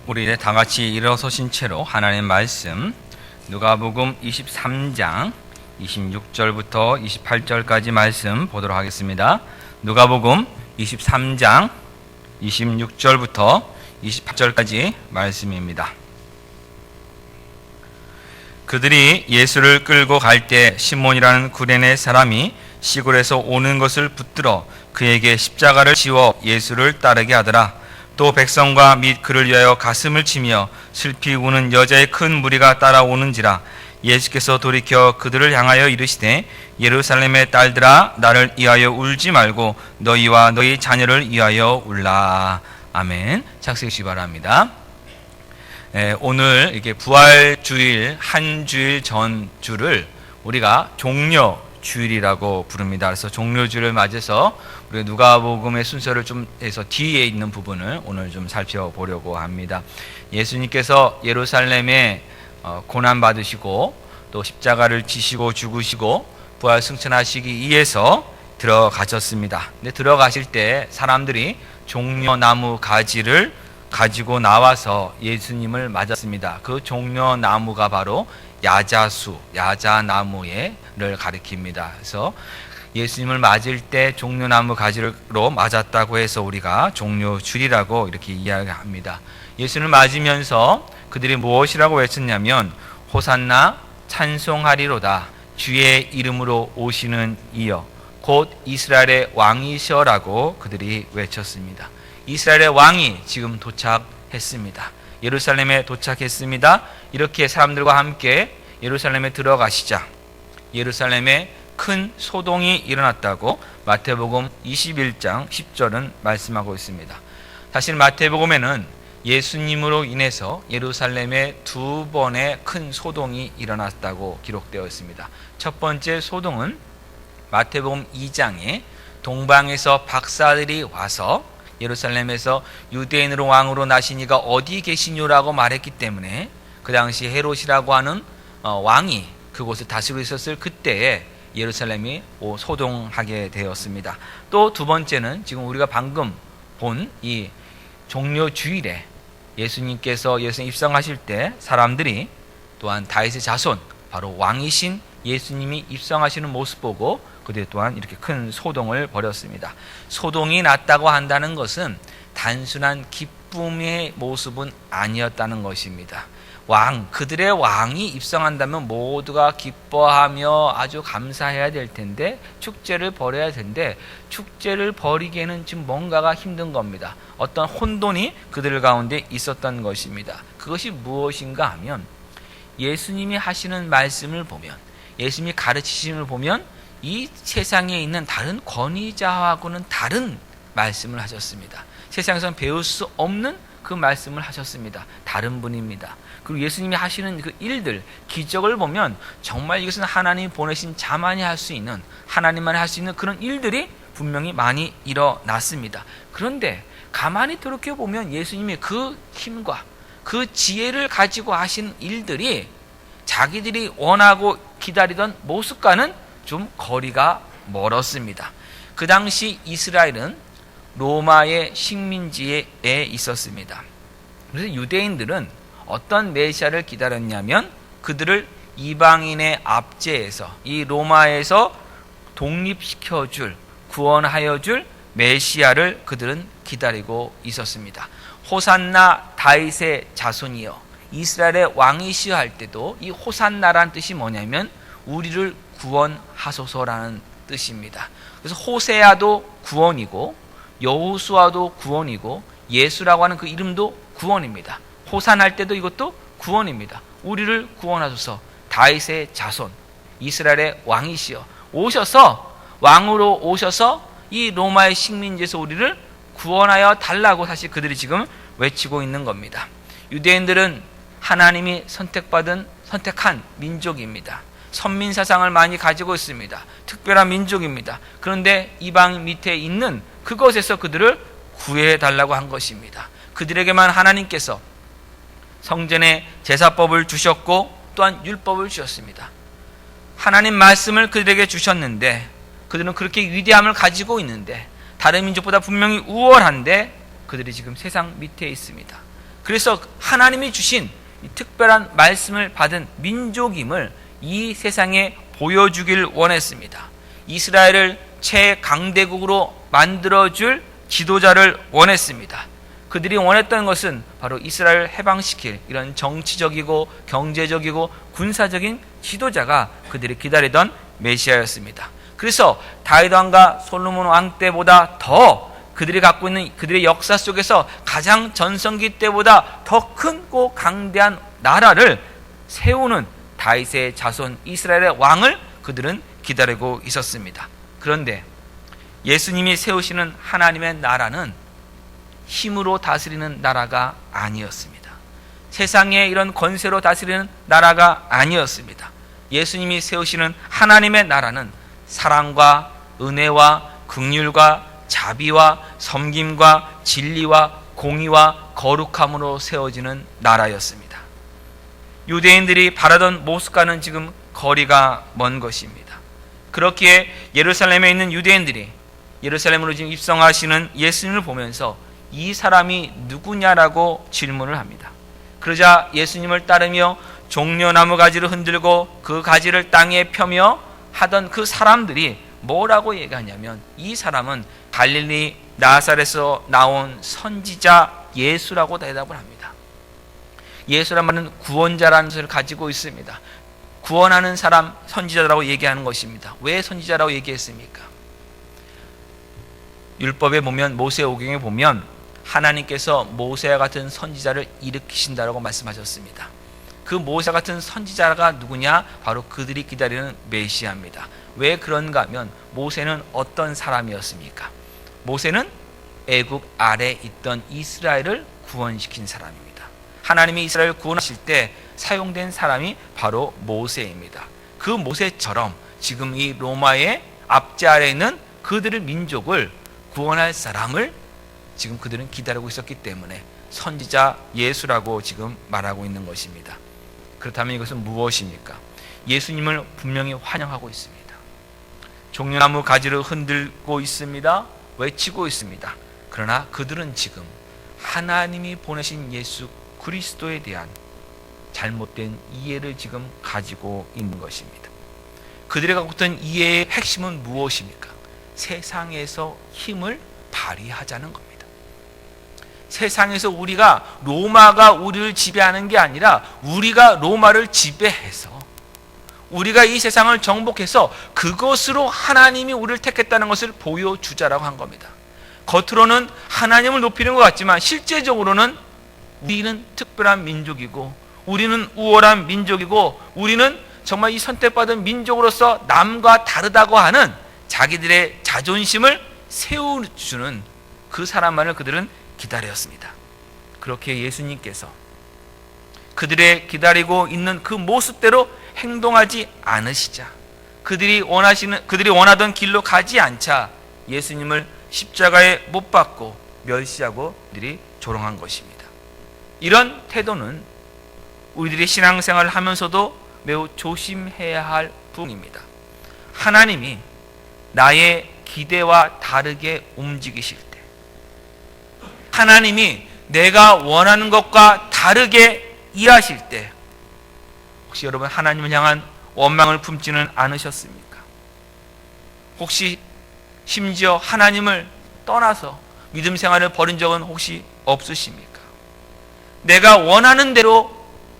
우리 이제 다 같이 일어서신 채로 하나님의 말씀 누가복음 23장 26절부터 28절까지 말씀 보도록 하겠습니다. 누가복음 23장 26절부터 28절까지 말씀입니다. 그들이 예수를 끌고 갈 때 시몬이라는 구레네 사람이 시골에서 오는 것을 붙들어 그에게 십자가를 지워 예수를 따르게 하더라. 또 백성과 및 그를 위하여 가슴을 치며 슬피 우는 여자의 큰 무리가 따라오는지라. 예수께서 돌이켜 그들을 향하여 이르시되 예루살렘의 딸들아 나를 위하여 울지 말고 너희와 너희 자녀를 위하여 울라. 아멘. 착석하시기 바랍니다. 오늘 이렇게 부활주일 한 주일 전 주를 우리가 종려주일이라고 부릅니다. 그래서 종려주일을 맞아서 우리 누가복음의 순서를 좀 해서 뒤에 있는 부분을 오늘 좀 살펴보려고 합니다. 예수님께서 예루살렘에 고난 받으시고 또 십자가를 지시고 죽으시고 부활 승천하시기 위해서 들어가셨습니다. 근데 들어가실 때 사람들이 종려나무 가지를 가지고 나와서 예수님을 맞았습니다. 그 종려나무가 바로 야자수, 야자나무를 가리킵니다. 그래서 예수님을 맞을 때 종려나무 가지로 맞았다고 해서 우리가 종려주일이라고 이렇게 이야기합니다. 예수님을 맞으면서 그들이 무엇이라고 외쳤냐면 호산나 찬송하리로다 주의 이름으로 오시는 이여 곧 이스라엘의 왕이셔라고 그들이 외쳤습니다. 이스라엘의 왕이 지금 도착했습니다. 예루살렘에 도착했습니다. 이렇게 사람들과 함께 예루살렘에 들어가시자 예루살렘에 큰 소동이 일어났다고 마태복음 21장 10절은 말씀하고 있습니다. 사실 마태복음에는 예수님으로 인해서 예루살렘에 두 번의 큰 소동이 일어났다고 기록되어 있습니다. 첫 번째 소동은 마태복음 2장에 동방에서 박사들이 와서 예루살렘에서 유대인으로 왕으로 나시니가 어디 계시뇨라고 말했기 때문에 그 당시 헤롯이라고 하는 왕이 그곳을 다스리고 있었을 그때에 예루살렘이 소동하게 되었습니다. 또 두 번째는 지금 우리가 방금 본 이 종려주일에 예수님께서 예수님 입성하실 때 사람들이 또한 다윗의 자손 바로 왕이신 예수님이 입성하시는 모습 보고 그들 또한 이렇게 큰 소동을 벌였습니다. 소동이 났다고 한다는 것은 단순한 기쁨의 모습은 아니었다는 것입니다. 그들의 왕이 입성한다면 모두가 기뻐하며 아주 감사해야 될 텐데 축제를 벌여야 텐데 축제를 벌이기에는 지금 뭔가가 힘든 겁니다. 어떤 혼돈이 그들 가운데 있었던 것입니다. 그것이 무엇인가 하면 예수님이 하시는 말씀을 보면 예수님이 가르치심을 보면 이 세상에 있는 다른 권위자하고는 다른 말씀을 하셨습니다. 세상에서는 배울 수 없는 그 말씀을 하셨습니다. 다른 분입니다. 그리고 예수님이 하시는 그 일들, 기적을 보면 정말 이것은 하나님이 보내신 자만이 할 수 있는, 하나님만이 할 수 있는 그런 일들이 분명히 많이 일어났습니다. 그런데 가만히 돌이켜보면 예수님이 그 힘과 그 지혜를 가지고 하신 일들이 자기들이 원하고 기다리던 모습과는 좀 거리가 멀었습니다. 그 당시 이스라엘은 로마의 식민지에 있었습니다. 그래서 유대인들은 어떤 메시아를 기다렸냐면 그들을 이방인의 압제에서 이 로마에서 독립시켜줄 구원하여줄 메시아를 그들은 기다리고 있었습니다. 호산나 다윗의 자손이여 이스라엘의 왕이시여 할 때도 이 호산나라는 뜻이 뭐냐면 우리를 구원하소서라는 뜻입니다. 그래서 호세아도 구원이고 여호수아도 구원이고 예수라고 하는 그 이름도 구원입니다. 호산할 때도 이것도 구원입니다. 우리를 구원하소서. 다윗의 자손 이스라엘의 왕이시여 오셔서 왕으로 오셔서 이 로마의 식민지에서 우리를 구원하여 달라고 사실 그들이 지금 외치고 있는 겁니다. 유대인들은 하나님이 선택한 민족입니다. 선민사상을 많이 가지고 있습니다. 특별한 민족입니다. 그런데 이방 밑에 있는 그것에서 그들을 구해달라고 한 것입니다. 그들에게만 하나님께서 성전의 제사법을 주셨고 또한 율법을 주셨습니다. 하나님 말씀을 그들에게 주셨는데 그들은 그렇게 위대함을 가지고 있는데 다른 민족보다 분명히 우월한데 그들이 지금 세상 밑에 있습니다. 그래서 하나님이 주신 이 특별한 말씀을 받은 민족임을 이 세상에 보여주길 원했습니다. 이스라엘을 최강대국으로 만들어줄 지도자를 원했습니다. 그들이 원했던 것은 바로 이스라엘을 해방시킬 이런 정치적이고 경제적이고 군사적인 지도자가 그들이 기다리던 메시아였습니다. 그래서 다윗 왕과 솔로몬 왕 때보다 더 그들이 갖고 있는 그들의 역사 속에서 가장 전성기 때보다 더 크고 강대한 나라를 세우는 다윗의 자손 이스라엘의 왕을 그들은 기다리고 있었습니다. 그런데 예수님이 세우시는 하나님의 나라는 힘으로 다스리는 나라가 아니었습니다. 세상의 이런 권세로 다스리는 나라가 아니었습니다. 예수님이 세우시는 하나님의 나라는 사랑과 은혜와 긍휼과 자비와 섬김과 진리와 공의와 거룩함으로 세워지는 나라였습니다. 유대인들이 바라던 모습과는 지금 거리가 먼 것입니다. 그렇기에 예루살렘에 있는 유대인들이 예루살렘으로 지금 입성하시는 예수님을 보면서 이 사람이 누구냐라고 질문을 합니다. 그러자 예수님을 따르며 종려나무 가지를 흔들고 그 가지를 땅에 펴며 하던 그 사람들이 뭐라고 얘기하냐면 이 사람은 갈릴리 나사렛에서 나온 선지자 예수라고 대답을 합니다. 예수란 말은 구원자라는 것을 가지고 있습니다. 구원하는 사람 선지자라고 얘기하는 것입니다. 왜 선지자라고 얘기했습니까? 율법에 보면 모세오경에 보면 하나님께서 모세와 같은 선지자를 일으키신다라고 말씀하셨습니다. 그 모세 같은 선지자가 누구냐? 바로 그들이 기다리는 메시아입니다. 왜 그런가 하면 모세는 어떤 사람이었습니까? 모세는 애굽 아래 있던 이스라엘을 구원시킨 사람입니다. 하나님이 이스라엘을 구원하실 때 사용된 사람이 바로 모세입니다. 그 모세처럼 지금 이 로마의 압제 아래에 있는 그들의 민족을 구원할 사람을 지금 그들은 기다리고 있었기 때문에 선지자 예수라고 지금 말하고 있는 것입니다. 그렇다면 이것은 무엇입니까? 예수님을 분명히 환영하고 있습니다. 종려나무 가지를 흔들고 있습니다. 외치고 있습니다. 그러나 그들은 지금 하나님이 보내신 예수 그리스도에 대한 잘못된 이해를 지금 가지고 있는 것입니다. 그들이 갖고 있던 이해의 핵심은 무엇입니까? 세상에서 힘을 발휘하자는 겁니다. 세상에서 우리가 로마가 우리를 지배하는 게 아니라 우리가 로마를 지배해서 우리가 이 세상을 정복해서 그것으로 하나님이 우리를 택했다는 것을 보여주자라고 한 겁니다. 겉으로는 하나님을 높이는 것 같지만 실제적으로는 우리는 특별한 민족이고 우리는 우월한 민족이고 우리는 정말 이 선택받은 민족으로서 남과 다르다고 하는 자기들의 자존심을 세워주는 그 사람만을 그들은 기다렸습니다. 그렇게 예수님께서 그들의 기다리고 있는 그 모습대로 행동하지 않으시자 그들이 원하던 길로 가지 않자 예수님을 십자가에 못 박고 멸시하고 그들이 조롱한 것입니다. 이런 태도는 우리들이 신앙생활을 하면서도 매우 조심해야 할 부분입니다. 하나님이 나의 기대와 다르게 움직이실 때 하나님이 내가 원하는 것과 다르게 일하실 때 혹시 여러분 하나님을 향한 원망을 품지는 않으셨습니까? 혹시 심지어 하나님을 떠나서 믿음 생활을 벌인 적은 혹시 없으십니까? 내가 원하는 대로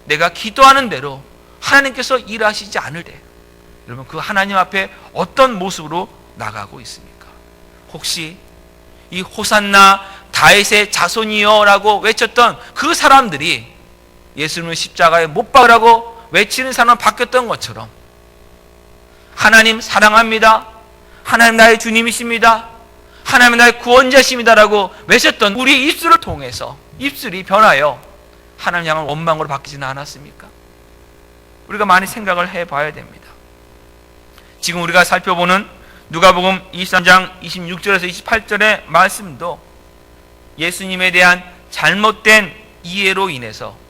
내가 기도하는 대로 하나님께서 일하시지 않을 때 여러분 그 하나님 앞에 어떤 모습으로 나가고 있습니까? 혹시 이 호산나 다윗의 자손이여 라고 외쳤던 그 사람들이 예수님을 십자가에 못 박으라고 외치는 사람 바뀌었던 것처럼 하나님 사랑합니다. 하나님 나의 주님이십니다. 하나님 나의 구원자십니다 라고 외쳤던 우리의 입술을 통해서 입술이 변하여 하나님 향한 원망으로 바뀌지는 않았습니까? 우리가 많이 생각을 해봐야 됩니다. 지금 우리가 살펴보는 누가복음 23장 26절에서 28절의 말씀도 예수님에 대한 잘못된 이해로 인해서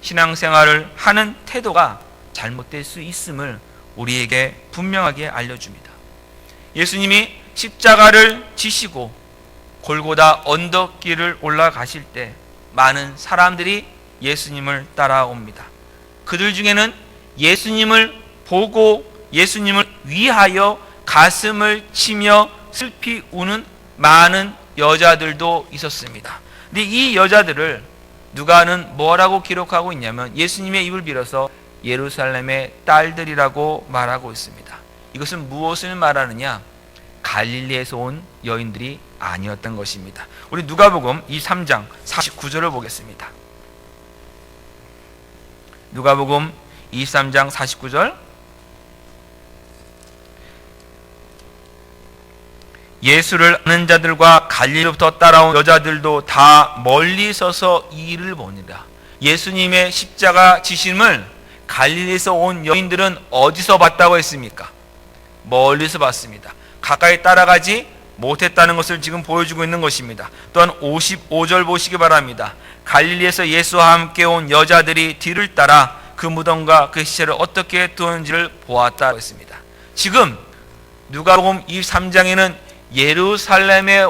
신앙생활을 하는 태도가 잘못될 수 있음을 우리에게 분명하게 알려줍니다. 예수님이 십자가를 지시고 골고다 언덕길을 올라가실 때 많은 사람들이 예수님을 따라옵니다. 그들 중에는 예수님을 보고 예수님을 위하여 가슴을 치며 슬피 우는 많은 여자들도 있었습니다. 근데 이 여자들을 누가는 뭐라고 기록하고 있냐면 예수님의 입을 빌어서 예루살렘의 딸들이라고 말하고 있습니다. 이것은 무엇을 말하느냐? 갈릴리에서 온 여인들이 아니었던 것입니다. 우리 누가복음 23장 49절을 보겠습니다. 누가복음 23장 49절. 예수를 아는 자들과 갈릴리로부터 따라온 여자들도 다 멀리 서서 이 일을 보니라. 예수님의 십자가 지심을 갈릴리에서 온 여인들은 어디서 봤다고 했습니까? 멀리서 봤습니다. 가까이 따라가지 못했다는 것을 지금 보여주고 있는 것입니다. 또한 55절 보시기 바랍니다. 갈릴리에서 예수와 함께 온 여자들이 뒤를 따라 그 무덤과 그 시체를 어떻게 두었는지를 보았다고 했습니다. 지금 누가복음 23장에는 예루살렘에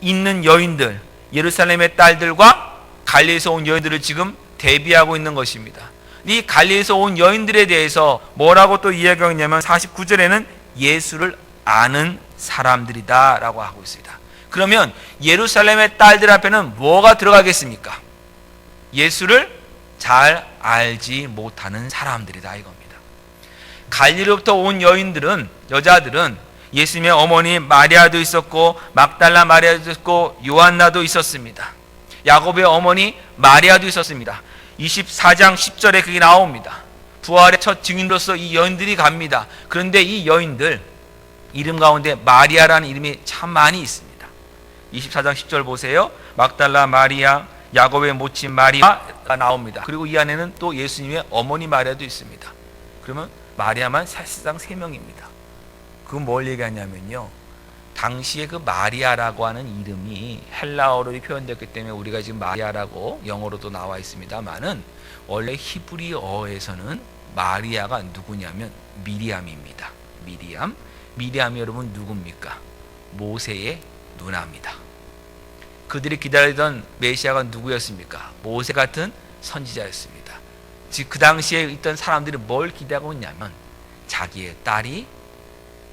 있는 여인들, 예루살렘의 딸들과 갈릴리에서 온 여인들을 지금 대비하고 있는 것입니다. 이 갈릴리에서 온 여인들에 대해서 뭐라고 또 이야기하고 있냐면 49절에는 예수를 아는 사람들이다 라고 하고 있습니다. 그러면 예루살렘의 딸들 앞에는 뭐가 들어가겠습니까? 예수를 잘 알지 못하는 사람들이다 이겁니다. 갈릴리로부터 온 여자들은 예수님의 어머니 마리아도 있었고 막달라 마리아도 있었고 요한나도 있었습니다. 야곱의 어머니 마리아도 있었습니다. 24장 10절에 그게 나옵니다. 부활의 첫 증인으로서 이 여인들이 갑니다. 그런데 이 여인들 이름 가운데 마리아라는 이름이 참 많이 있습니다. 24장 10절 보세요. 막달라 마리아, 야곱의 모친 마리아가 나옵니다. 그리고 이 안에는 또 예수님의 어머니 마리아도 있습니다. 그러면 마리아만 사실상 3명입니다. 그건 뭘 얘기하냐면요, 당시에 그 마리아라고 하는 이름이 헬라어로 표현됐기 때문에 우리가 지금 마리아라고 영어로도 나와 있습니다만은 원래 히브리어에서는 마리아가 누구냐면 미리암입니다. 미리암이 여러분 누굽니까? 모세의 누나입니다. 그들이 기다리던 메시아가 누구였습니까? 모세 같은 선지자였습니다. 즉 그 당시에 있던 사람들이 뭘 기대하고 있냐면 자기의 딸이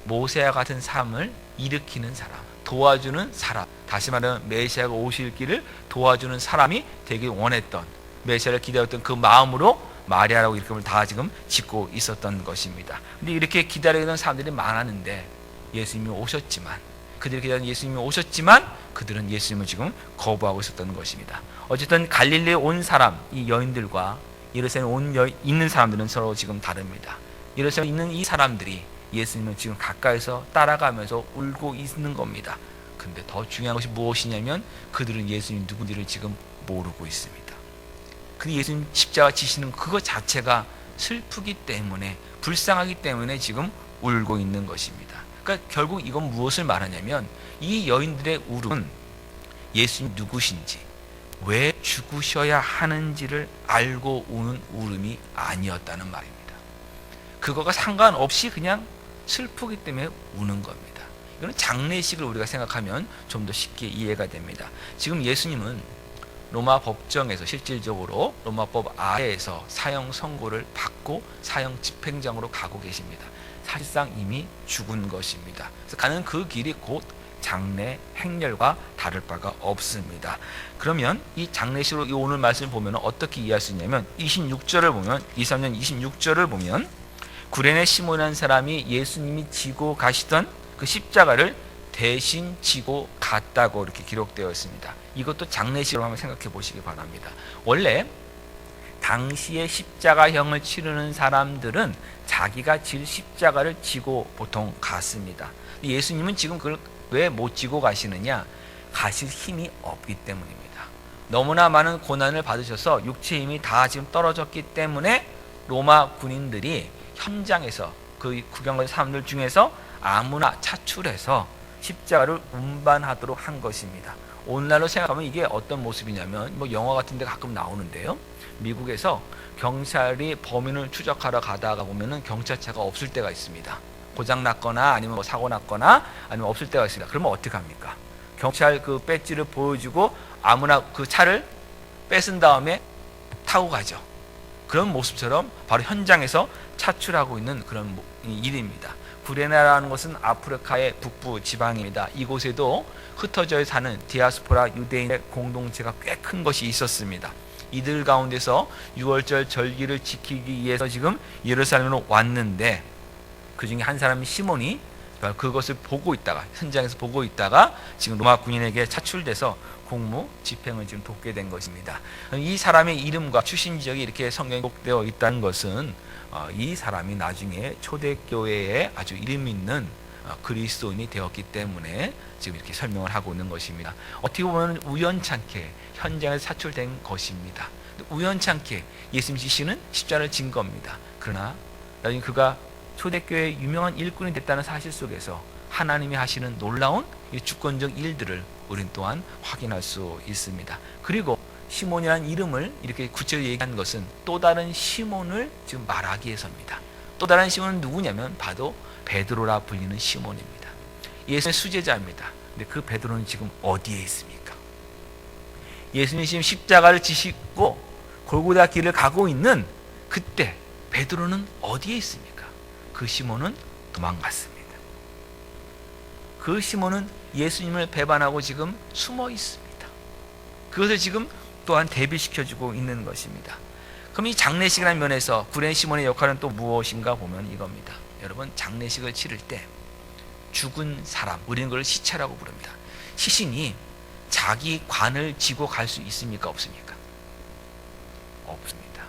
모세와 같은 삶을 일으키는 사람, 도와주는 사람, 다시 말하면 메시아가 오실 길을 도와주는 사람이 되길 원했던, 메시아를 기다렸던 그 마음으로 마리아라고 이름을 다 지금 짓고 있었던 것입니다. 근데 이렇게 기다리는 사람들이 많았는데 예수님이 오셨지만, 그들이 기다리는 예수님이 오셨지만 그들은 예수님을 지금 거부하고 있었던 것입니다. 어쨌든 갈릴리에 온 사람, 이 여인들과 예루살렘에 있는 사람들은 서로 지금 다릅니다. 예루살렘에 있는 이 사람들이 예수님을 지금 가까이서 따라가면서 울고 있는 겁니다. 근데 더 중요한 것이 무엇이냐면 그들은 예수님 누구인지를 지금 모르고 있습니다. 근데 예수님 십자가 지시는 그것 자체가 슬프기 때문에, 불쌍하기 때문에 지금 울고 있는 것입니다. 그러니까 결국 이건 무엇을 말하냐면 이 여인들의 울음은 예수님 누구신지, 왜 죽으셔야 하는지를 알고 우는 울음이 아니었다는 말입니다. 그거가 상관없이 그냥 슬프기 때문에 우는 겁니다. 이거는 장례식을 우리가 생각하면 좀 더 쉽게 이해가 됩니다. 지금 예수님은 로마 법정에서 실질적으로 로마법 아래에서 사형 선고를 받고 사형 집행장으로 가고 계십니다. 사실상 이미 죽은 것입니다. 그래서 가는 그 길이 곧 장례 행렬과 다를 바가 없습니다. 그러면 이 장례식으로 이 오늘 말씀을 보면 어떻게 이해할 수 있냐면 26절을 보면, 23년 26절을 보면 구레네 시몬이라는 사람이 예수님이 지고 가시던 그 십자가를 대신 지고 갔다고 이렇게 기록되어 있습니다. 이것도 장례식으로 한번 생각해 보시기 바랍니다. 원래 당시에 십자가형을 치르는 사람들은 자기가 질 십자가를 지고 보통 갔습니다. 예수님은 지금 그걸 왜 못 지고 가시느냐? 가실 힘이 없기 때문입니다. 너무나 많은 고난을 받으셔서 육체의 힘이 다 지금 떨어졌기 때문에 로마 군인들이 현장에서 그 구경하는 사람들 중에서 아무나 차출해서 십자가를 운반하도록 한 것입니다. 오늘날로 생각하면 이게 어떤 모습이냐면, 뭐 영화 같은 데 가끔 나오는데요, 미국에서 경찰이 범인을 추적하러 가다가 보면은 경찰차가 없을 때가 있습니다. 고장 났거나 아니면 뭐 사고 났거나 아니면 없을 때가 있습니다. 그러면 어떻게 합니까? 경찰 그 배지를 보여주고 아무나 그 차를 뺏은 다음에 타고 가죠. 그런 모습처럼 바로 현장에서 차출하고 있는 그런 일입니다. 구레나라는 것은 아프리카의 북부 지방입니다. 이곳에도 흩어져 사는 디아스포라 유대인의 공동체가 꽤 큰 것이 있었습니다. 이들 가운데서 유월절 절기를 지키기 위해서 지금 예루살렘으로 왔는데, 그 중에 한 사람이 시몬이 그것을 보고 있다가, 현장에서 보고 있다가 지금 로마 군인에게 차출돼서 공무 집행을 지금 돕게 된 것입니다. 이 사람의 이름과 출신 지역이 이렇게 성경에 기록되어 있다는 것은 이 사람이 나중에 초대교회에 아주 이름 있는 그리스도인이 되었기 때문에 지금 이렇게 설명을 하고 있는 것입니다. 어떻게 보면 우연찮게 현장에서 차출된 것입니다. 우연찮게 예수님 지시는 십자가를 진 겁니다. 그러나 나중에 그가 초대교회의 유명한 일꾼이 됐다는 사실 속에서 하나님이 하시는 놀라운 주권적 일들을 우린 또한 확인할 수 있습니다. 그리고 시몬이라는 이름을 이렇게 구체적으로 얘기한 것은 또 다른 시몬을 지금 말하기 위해서입니다. 또 다른 시몬은 누구냐면 바로 베드로라 불리는 시몬입니다. 예수님의 수제자입니다. 근데 그 베드로는 지금 어디에 있습니까? 예수님이 지금 십자가를 지시고 골고다 길을 가고 있는 그때 베드로는 어디에 있습니까? 그 시몬은 도망갔습니다. 그 시몬은 예수님을 배반하고 지금 숨어 있습니다. 그것을 지금 또한 대비시켜주고 있는 것입니다. 그럼 이 장례식이라는 면에서 구레네 시몬의 역할은 또 무엇인가 보면 이겁니다. 여러분, 장례식을 치를 때 죽은 사람, 우리는 그걸 시체라고 부릅니다. 시신이 자기 관을 지고 갈 수 있습니까? 없습니까? 없습니다.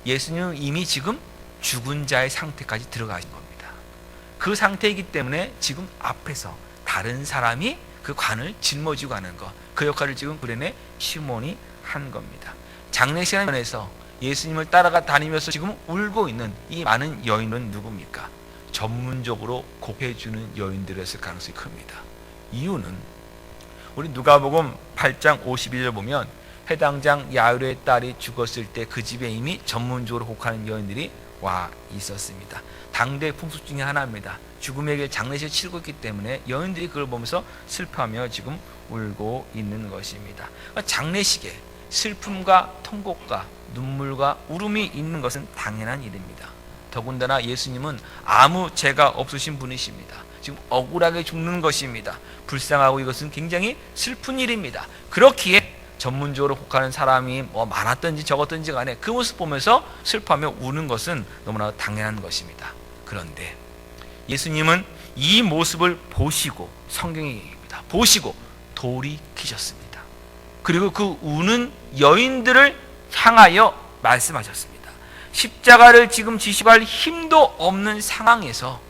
예수님은 이미 지금 죽은 자의 상태까지 들어가신 겁니다. 그 상태이기 때문에 지금 앞에서 다른 사람이 그 관을 짊어지고 가는 것, 그 역할을 지금 구레네 시몬이 한 겁니다. 장례식의 면에서 예수님을 따라가 다니면서 지금 울고 있는 이 많은 여인은 누굽니까? 전문적으로 곡해주는 여인들이었을 가능성이 큽니다. 이유는 우리 누가복음 8장 51절 보면 해당장 야이로의 딸이 죽었을 때 그 집에 이미 전문적으로 곡하는 여인들이 와 있었습니다. 당대 풍습 중에 하나입니다. 죽음의 길 장례식을 치르고 있기 때문에 여인들이 그걸 보면서 슬퍼하며 지금 울고 있는 것입니다. 장례식에 슬픔과 통곡과 눈물과 울음이 있는 것은 당연한 일입니다. 더군다나 예수님은 아무 죄가 없으신 분이십니다. 지금 억울하게 죽는 것입니다. 불쌍하고 이것은 굉장히 슬픈 일입니다. 그렇기에 전문적으로 곡하는 사람이 많았든지 적었든지 간에 그 모습 보면서 슬퍼하며 우는 것은 너무나 당연한 것입니다. 그런데 예수님은 이 모습을 보시고, 성경이 얘기합니다. 보시고 돌이키셨습니다. 그리고 그 우는 여인들을 향하여 말씀하셨습니다. 십자가를 지금 지시고 할 힘도 없는 상황에서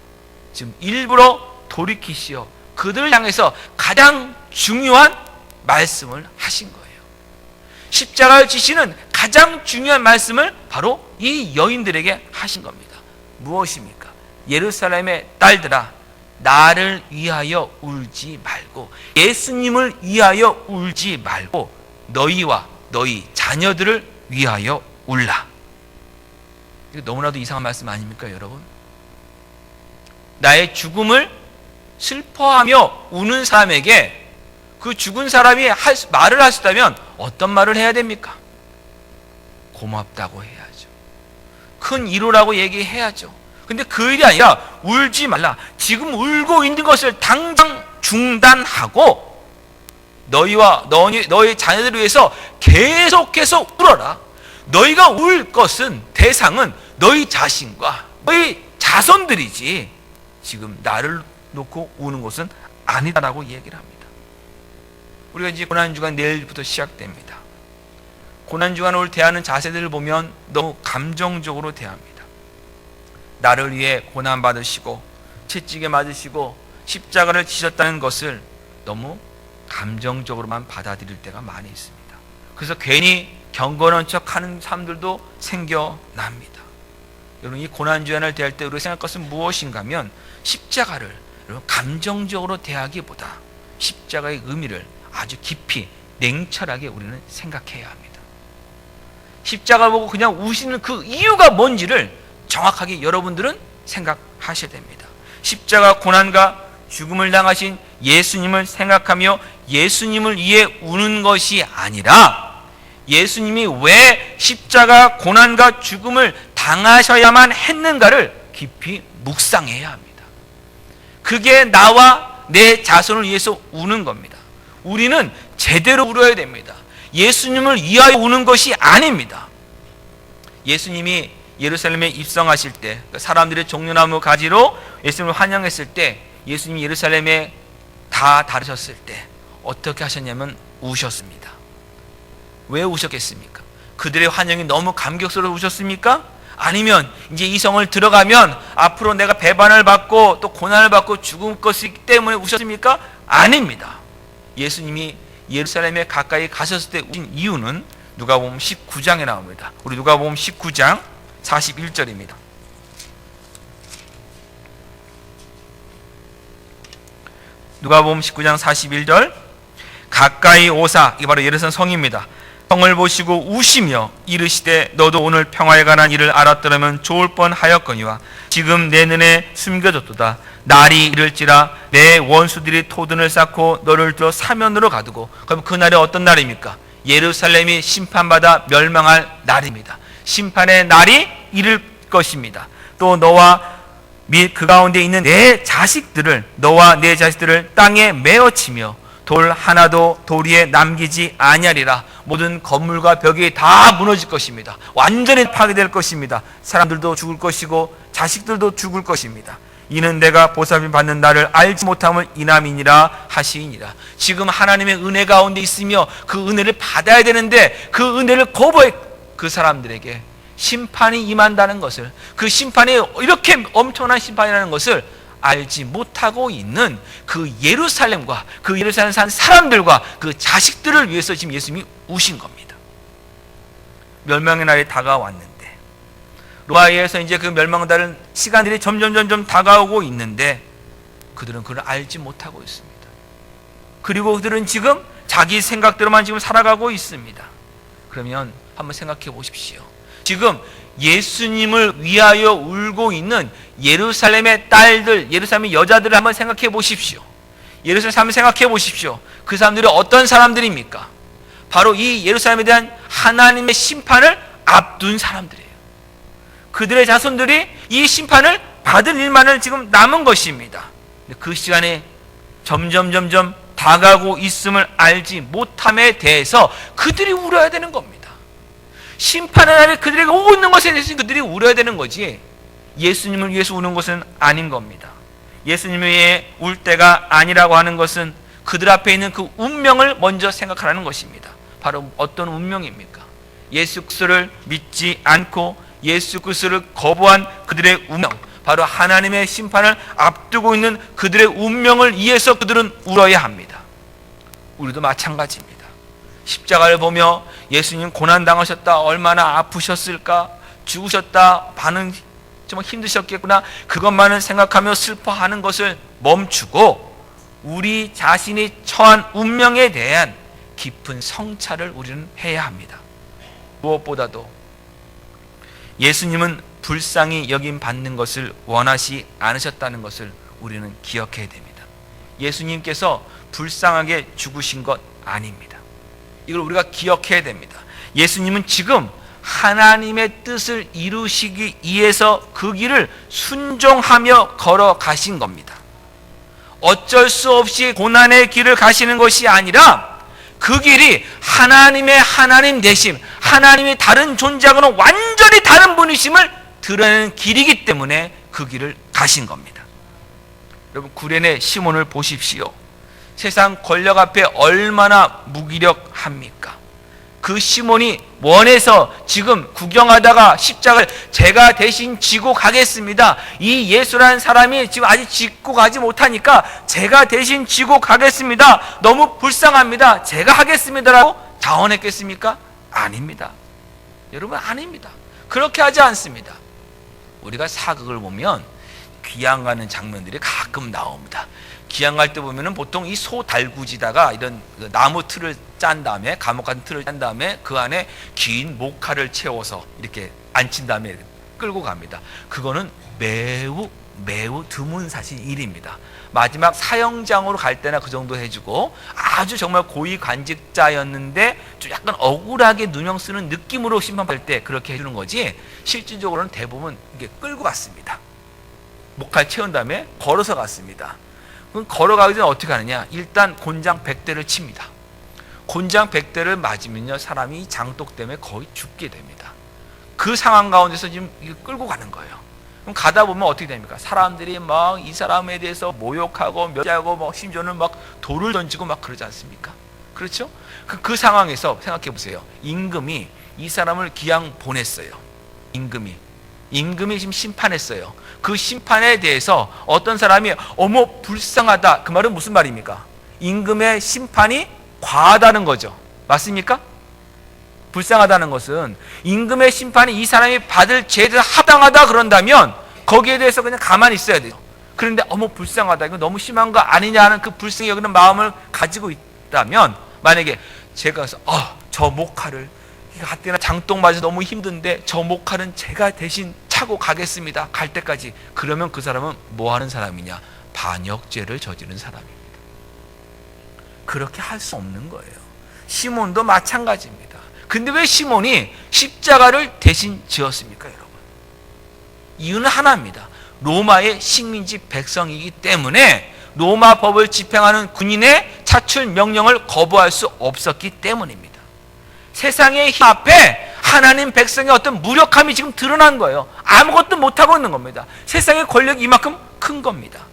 지금 일부러 돌이키시어 그들을 향해서 가장 중요한 말씀을 하신 거예요. 십자가를 지시는 가장 중요한 말씀을 바로 이 여인들에게 하신 겁니다. 무엇입니까? 예루살렘의 딸들아, 나를 위하여 울지 말고, 예수님을 위하여 울지 말고 너희와 너희 자녀들을 위하여 울라. 이거 너무나도 이상한 말씀 아닙니까, 여러분? 나의 죽음을 슬퍼하며 우는 사람에게 그 죽은 사람이 말을 하시다면 어떤 말을 해야 됩니까? 고맙다고 해야죠. 큰 위로라고 얘기해야죠. 근데 그 일이 아니라 울지 말라. 지금 울고 있는 것을 당장 중단하고 너희와 너희 자녀들을 위해서 계속해서 울어라. 너희가 울 것은, 대상은 너희 자신과 너희 자손들이지 지금 나를 놓고 우는 것은 아니다라고 얘기를 합니다. 우리가 이제 고난주간 내일부터 시작됩니다. 고난주간을 대하는 자세들을 보면 너무 감정적으로 대합니다. 나를 위해 고난받으시고 채찍에 맞으시고 십자가를 지셨다는 것을 너무 감정적으로만 받아들일 때가 많이 있습니다. 그래서 괜히 경건한 척하는 사람들도 생겨납니다. 여러분, 이 고난주간을 대할 때 우리가 생각할 것은 무엇인가 하면 십자가를 감정적으로 대하기보다 십자가의 의미를 아주 깊이 냉철하게 우리는 생각해야 합니다. 십자가를 보고 그냥 우시는 그 이유가 뭔지를 정확하게 여러분들은 생각하셔야 됩니다. 십자가 고난과 죽음을 당하신 예수님을 생각하며 예수님을 위해 우는 것이 아니라 예수님이 왜 십자가 고난과 죽음을 당하셔야만 했는가를 깊이 묵상해야 합니다. 그게 나와 내 자손을 위해서 우는 겁니다. 우리는 제대로 울어야 됩니다. 예수님을 위하여 우는 것이 아닙니다. 예수님이 예루살렘에 입성하실 때, 사람들의 종려나무 가지로 예수님을 환영했을 때, 예수님이 예루살렘에 다 다르셨을 때 어떻게 하셨냐면 우셨습니다. 왜 우셨겠습니까? 그들의 환영이 너무 감격스러워 우셨습니까? 아니면 이제 이 성을 들어가면 앞으로 내가 배반을 받고 또 고난을 받고 죽을 것이기 때문에 우셨습니까? 아닙니다. 예수님이 예루살렘에 가까이 가셨을 때 우신 이유는 누가복음 19장에 나옵니다. 우리 누가복음 19장 41절입니다. 누가복음 19장 41절, 가까이 오사, 이게 바로 예루살렘 성입니다. 성을 보시고 우시며 이르시되 너도 오늘 평화에 관한 일을 알았더라면 좋을 뻔하였거니와 지금 내 눈에 숨겨졌도다. 날이 이를지라 내 원수들이 토든을 쌓고 너를 들어 사면으로 가두고. 그럼 그 날이 어떤 날입니까? 예루살렘이 심판받아 멸망할 날입니다. 심판의 날이 이를 것입니다. 또 너와 및 그 가운데 있는 내 자식들을, 너와 내 자식들을 땅에 메어치며 돌 하나도 도리에 남기지 아니하리라. 모든 건물과 벽이 다 무너질 것입니다. 완전히 파괴될 것입니다. 사람들도 죽을 것이고 자식들도 죽을 것입니다. 이는 내가 보살핌 받는 나를 알지 못함을 인함이니라 하시니라. 지금 하나님의 은혜 가운데 있으며 그 은혜를 받아야 되는데 그 은혜를 거부해 그 사람들에게 심판이 임한다는 것을, 그 심판이 이렇게 엄청난 심판이라는 것을 알지 못하고 있는 그 예루살렘과 그 예루살렘 산 사람들과 그 자식들을 위해서 지금 예수님이 우신 겁니다. 멸망의 날이 다가왔는데, 로마에서 이제 그 멸망의 날은 시간들이 점점 다가오고 있는데 그들은 그걸 알지 못하고 있습니다. 그리고 그들은 지금 자기 생각대로만 지금 살아가고 있습니다. 그러면 한번 생각해 보십시오. 지금 예수님을 위하여 울고 있는 예루살렘의 딸들, 예루살렘의 여자들을 한번 생각해 보십시오. 예루살렘 사람을 생각해 보십시오. 그 사람들이 어떤 사람들입니까? 바로 이 예루살렘에 대한 하나님의 심판을 앞둔 사람들이에요. 그들의 자손들이 이 심판을 받을 일만을 지금 남은 것입니다. 그 시간에 점점 다가오고 있음을 알지 못함에 대해서 그들이 울어야 되는 겁니다. 심판의 날에 그들에게 오고 있는 것에 대해서 그들이 울어야 되는 거지, 예수님을 위해서 우는 것은 아닌 겁니다. 예수님을 위해 울 때가 아니라고 하는 것은 그들 앞에 있는 그 운명을 먼저 생각하라는 것입니다. 바로 어떤 운명입니까? 예수 그리스도를 믿지 않고 예수 그리스도를 거부한 그들의 운명, 바로 하나님의 심판을 앞두고 있는 그들의 운명을 위해서 그들은 울어야 합니다. 우리도 마찬가지입니다. 십자가를 보며 예수님 고난당하셨다, 얼마나 아프셨을까, 죽으셨다, 반응 정말 힘드셨겠구나, 그것만을 생각하며 슬퍼하는 것을 멈추고 우리 자신이 처한 운명에 대한 깊은 성찰을 우리는 해야 합니다. 무엇보다도 예수님은 불쌍히 여김 받는 것을 원하시 않으셨다는 것을 우리는 기억해야 됩니다. 예수님께서 불쌍하게 죽으신 것 아닙니다. 이걸 우리가 기억해야 됩니다. 예수님은 지금 하나님의 뜻을 이루시기 위해서 그 길을 순종하며 걸어가신 겁니다. 어쩔 수 없이 고난의 길을 가시는 것이 아니라 그 길이 하나님의 하나님 되심, 하나님이 다른 존재하고는 완전히 다른 분이심을 드러내는 길이기 때문에 그 길을 가신 겁니다. 여러분, 구레네 시몬을 보십시오. 세상 권력 앞에 얼마나 무기력합니까? 그 시몬이 원해서 지금 구경하다가 십자가를 제가 대신 지고 가겠습니다. 이 예수라는 사람이 지금 아직 짚고 가지 못하니까 제가 대신 지고 가겠습니다. 너무 불쌍합니다. 제가 하겠습니다라고 자원했겠습니까? 아닙니다. 여러분, 아닙니다. 그렇게 하지 않습니다. 우리가 사극을 보면 귀양 가는 장면들이 가끔 나옵니다. 귀양 갈 때 보면은 보통 이 소 달구지다가 이런 나무 틀을 짠 다음에, 감옥 같은 틀을 짠 다음에 그 안에 긴 목칼을 채워서 이렇게 앉힌 다음에 끌고 갑니다. 그거는 매우 매우 드문 사실 일입니다. 마지막 사형장으로 갈 때나 그 정도 해주고, 아주 정말 고위 관직자였는데 좀 약간 억울하게 누명 쓰는 느낌으로 심판받을 때 그렇게 해주는 거지, 실질적으로는 대부분 이게 끌고 갔습니다. 목칼 채운 다음에 걸어서 갔습니다. 그럼 걸어가기 전에 어떻게 하느냐? 일단 곤장 100대를 칩니다. 곤장 100대를 맞으면요, 사람이 장독 때문에 거의 죽게 됩니다. 그 상황 가운데서 지금 이거 끌고 가는 거예요. 그럼 가다 보면 어떻게 됩니까? 사람들이 막 이 사람에 대해서 모욕하고 멸시하고 막 심지어는 막 돌을 던지고 막 그러지 않습니까? 그렇죠? 그 상황에서 생각해 보세요. 임금이 이 사람을 기양 보냈어요. 임금이 지금 심판했어요. 그 심판에 대해서 어떤 사람이 어머 불쌍하다, 그 말은 무슨 말입니까? 임금의 심판이 과하다는 거죠. 맞습니까? 불쌍하다는 것은 임금의 심판이 이 사람이 받을 죄에 합당하다 그런다면 거기에 대해서 그냥 가만히 있어야 돼요. 그런데 어머 불쌍하다, 이거 너무 심한 거 아니냐 하는 그 불쌍히 여기는 마음을 가지고 있다면, 만약에 제가 가서 저 목칼을 그때나 장독 맞아 너무 힘든데 저 목칼은 제가 대신 차고 가겠습니다, 갈 때까지. 그러면 그 사람은 뭐 하는 사람이냐? 반역죄를 저지른 사람입니다. 그렇게 할 수 없는 거예요. 시몬도 마찬가지입니다. 근데 왜 시몬이 십자가를 대신 지었습니까, 여러분? 이유는 하나입니다. 로마의 식민지 백성이기 때문에 로마 법을 집행하는 군인의 차출 명령을 거부할 수 없었기 때문입니다. 세상의 힘 앞에 하나님 백성의 어떤 무력함이 지금 드러난 거예요. 아무것도 못하고 있는 겁니다. 세상의 권력이 이만큼 큰 겁니다.